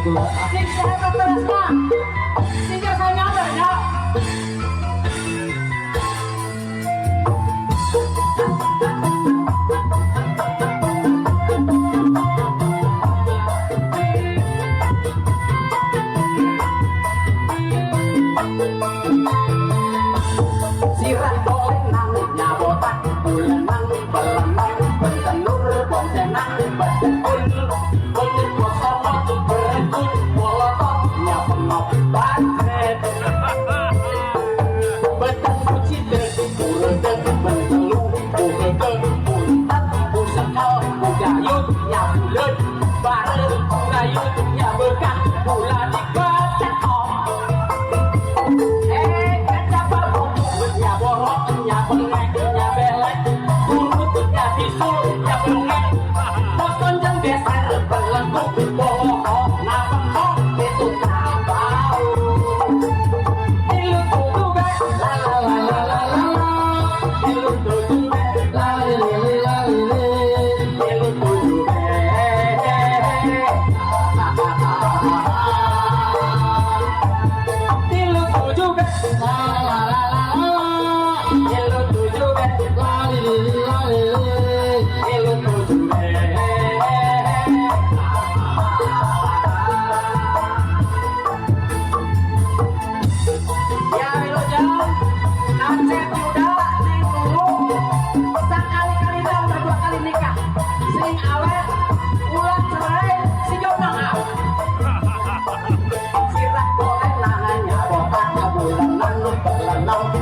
Sing sehat terus mah. Sing saya nyamper ya. Sirah boleh nang nyabotak bulan nang belanang bentenur boncenang bedekul bener kosong berekul molotot nyapenop badret beten kuciter buredeg bentelu buredeg buntat busekal bugayut nyabulet bareng bugayut nyabekan bulan diketek om nya borok, nya bengek, nya belek, urut, nya bisul, nya bengek, bosan jeng beser, berlengkuk, bohong, nabengkok, itu nabau. Ilu tutu be, la la la la la la la, ilu tutu be, la li li li la li li, ilu tutu be, ilu tutu be, la la la la.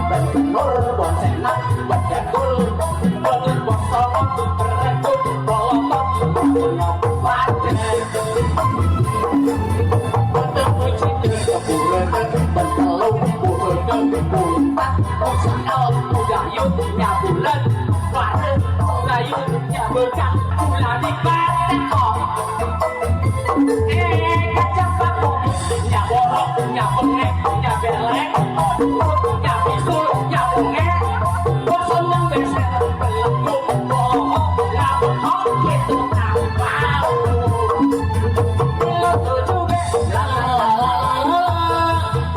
Benur boncenang bedekul bener bosong berekul bolotot nyop badret bener kuciter buredeg bentelu buredeg buntat bosekal bugayut nyabulet bareng bugayut nyabekan bulan diketek om kacang bakok nya borok nya bengek nya belek nya bisul nya bengek bosan yang beser belengkuk bohong ngabengkok itu nabau ilu tuju be la la la la la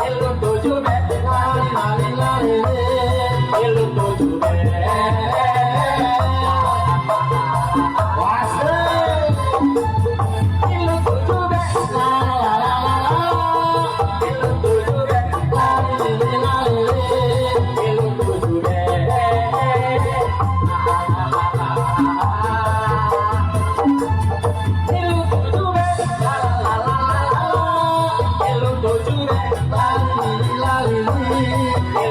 ilu tuju be la la la la ilu tuju be wase ilu tuju be la la la la la ilu tuju be la la la la ilu tuju be ilu tuju be la la la la la ilu tuju be la la la la